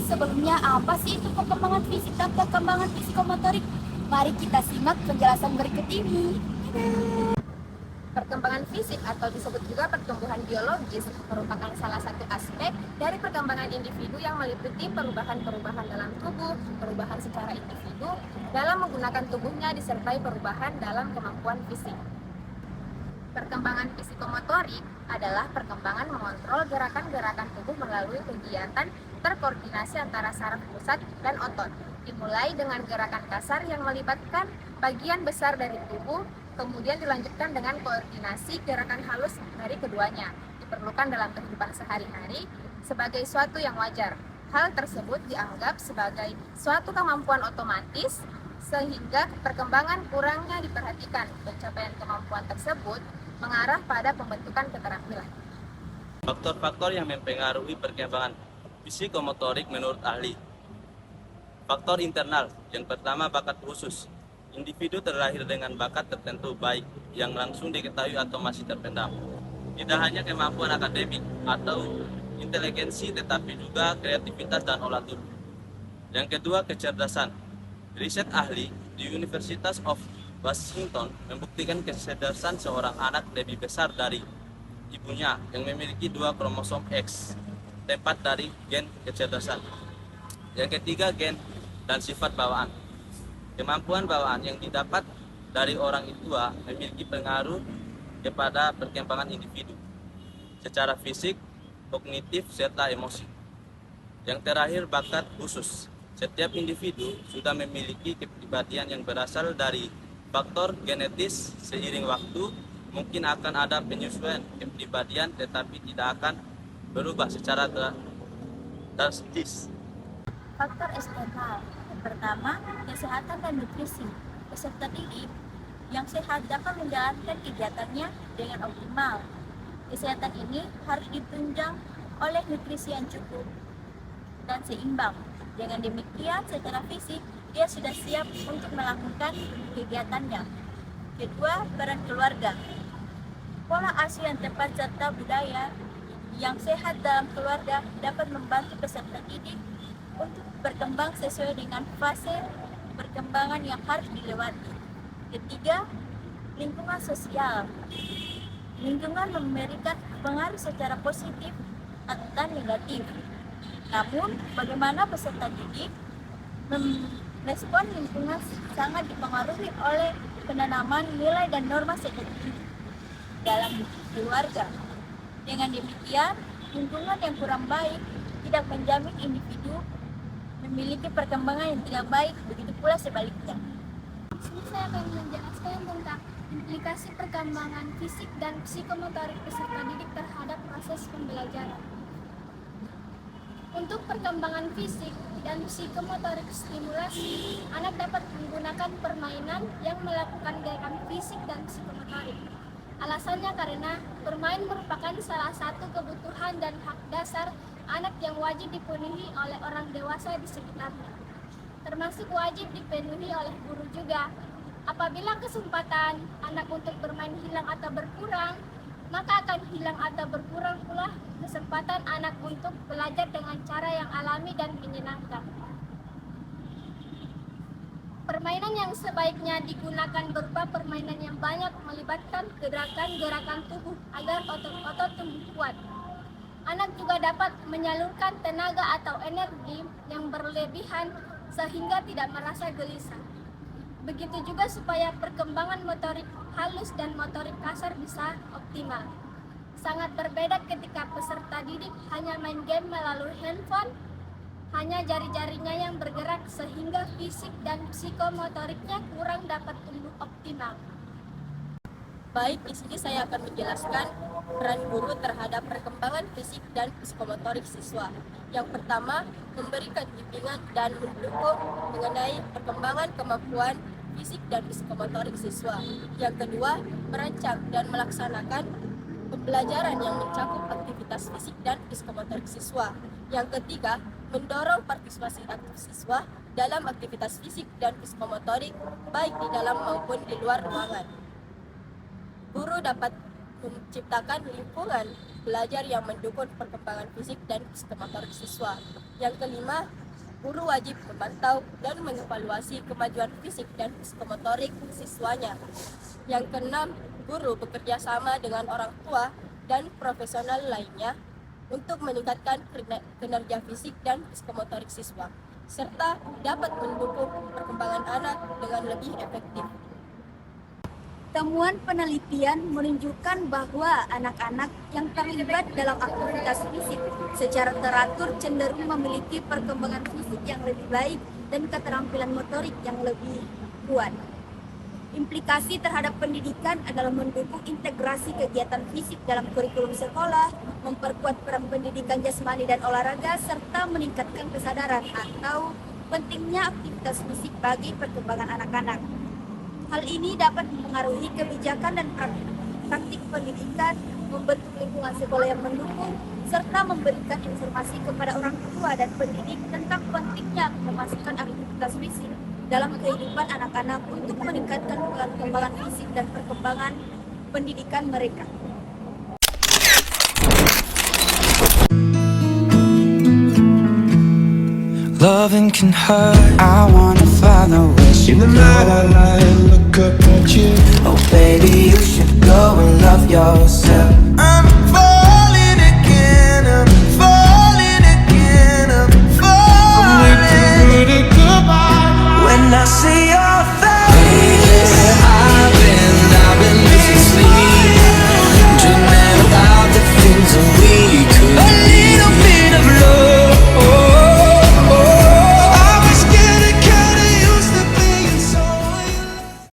sebelumnya apa sih itu perkembangan fisik dan perkembangan psikomotorik? Mari kita simak penjelasan berikut ini. Perkembangan fisik atau disebut juga pertumbuhan biologis merupakan salah satu aspek dari perkembangan individu yang meliputi perubahan-perubahan dalam tubuh, perubahan secara individu dalam menggunakan tubuhnya disertai perubahan dalam kemampuan fisik. Perkembangan psikomotorik adalah perkembangan mengontrol gerakan-gerakan tubuh melalui kegiatan terkoordinasi antara saraf pusat dan otot, dimulai dengan gerakan kasar yang melibatkan bagian besar dari tubuh, kemudian dilanjutkan dengan koordinasi gerakan halus dari keduanya, diperlukan dalam kehidupan sehari-hari sebagai suatu yang wajar. Hal tersebut dianggap sebagai suatu kemampuan otomatis, sehingga perkembangan kurangnya diperhatikan. Pencapaian kemampuan tersebut mengarah pada pembentukan keterampilan. Faktor-faktor yang mempengaruhi perkembangan psikomotorik menurut ahli. Faktor internal, yang pertama bakat khusus. Individu terlahir dengan bakat tertentu baik yang langsung diketahui atau masih terpendam. Tidak hanya kemampuan akademik atau inteligensi tetapi juga kreativitas dan olah tubuh. Yang kedua, kecerdasan. Riset ahli di Universitas of Washington membuktikan kecerdasan seorang anak lebih besar dari ibunya yang memiliki 2 kromosom X, tempat dari gen kecerdasan. Yang ketiga, gen dan sifat bawaan. Kemampuan bawaan yang didapat dari orang tua memiliki pengaruh kepada perkembangan individu secara fisik, kognitif, serta emosi. Yang terakhir, bakat khusus. Setiap individu sudah memiliki kepribadian yang berasal dari faktor genetis. Seiring waktu mungkin akan ada penyesuaian kepribadian tetapi tidak akan berubah secara drastis. Faktor eksternal. Yang pertama, kesehatan dan nutrisi. Peserta didik yang sehat dapat menjalankan kegiatannya dengan optimal. Kesehatan ini harus ditunjang oleh nutrisi yang cukup dan seimbang. Dengan demikian, secara fisik, dia sudah siap untuk melakukan kegiatannya. Kedua, peran keluarga. Pola asuh yang tepat serta budaya yang sehat dalam keluarga dapat membantu peserta didik untuk berkembang sesuai dengan fase perkembangan yang harus dilewati. Ketiga, lingkungan sosial. Lingkungan memberikan pengaruh secara positif dan negatif. Namun, bagaimana peserta didik merespon lingkungan sangat dipengaruhi oleh penanaman nilai dan norma seperti dalam keluarga. Dengan demikian, lingkungan yang kurang baik tidak menjamin individu memiliki perkembangan yang tidak baik, begitu pula sebaliknya. Di sini saya akan menjelaskan tentang implikasi perkembangan fisik dan psikomotorik peserta didik terhadap proses pembelajaran. Untuk perkembangan fisik dan psikomotorik stimulasi, anak dapat menggunakan permainan yang melakukan gerakan fisik dan psikomotorik. Alasannya karena bermain merupakan salah satu kebutuhan dan hak dasar anak yang wajib dipenuhi oleh orang dewasa di sekitarnya. Termasuk wajib dipenuhi oleh guru juga. Apabila kesempatan anak untuk bermain hilang atau berkurang, maka akan hilang atau berkurang pula kesempatan anak untuk belajar dengan cara yang alami dan menyenangkan. Permainan yang sebaiknya digunakan berupa permainan yang banyak melibatkan gerakan-gerakan tubuh agar otot-otot tumbuh kuat. Anak juga dapat menyalurkan tenaga atau energi yang berlebihan sehingga tidak merasa gelisah. Begitu juga supaya perkembangan motorik halus dan motorik kasar bisa optimal. Sangat berbeda ketika peserta didik hanya main game melalui handphone, hanya jari-jarinya yang bergerak sehingga fisik dan psikomotoriknya kurang dapat tumbuh optimal. Baik, di sini saya akan menjelaskan peran guru terhadap perkembangan fisik dan psikomotorik siswa. Yang pertama, memberikan bimbingan dan mendukung mengenai perkembangan kemampuan fisik dan psikomotorik siswa. Yang kedua, merancang dan melaksanakan pembelajaran yang mencakup aktivitas fisik dan psikomotorik siswa. Yang ketiga, mendorong partisipasi aktif siswa dalam aktivitas fisik dan psikomotorik baik di dalam maupun di luar ruangan. Guru dapat menciptakan lingkungan belajar yang mendukung perkembangan fisik dan psikomotorik siswa. Yang kelima, guru wajib memantau dan mengevaluasi kemajuan fisik dan psikomotorik siswanya. Yang keenam, guru bekerja sama dengan orang tua dan profesional lainnya untuk meningkatkan kinerja fisik dan psikomotorik siswa, serta dapat mendukung perkembangan anak dengan lebih efektif. Temuan penelitian menunjukkan bahwa anak-anak yang terlibat dalam aktivitas fisik secara teratur cenderung memiliki perkembangan fisik yang lebih baik dan keterampilan motorik yang lebih kuat. Implikasi terhadap pendidikan adalah mendukung integrasi kegiatan fisik dalam kurikulum sekolah, memperkuat peran pendidikan jasmani dan olahraga, serta meningkatkan kesadaran atau pentingnya aktivitas fisik bagi perkembangan anak-anak. Hal ini dapat mempengaruhi kebijakan dan praktik pendidikan, membentuk lingkungan sekolah yang mendukung, serta memberikan informasi kepada orang tua dan pendidik tentang pentingnya memasukkan aktivitas fisik dalam kehidupan anak-anak untuk meningkatkan perkembangan fisik dan perkembangan pendidikan mereka. Loving can hurt. I wanna follow where you In the night I lie and look up at you. Oh baby, you should go and love yourself.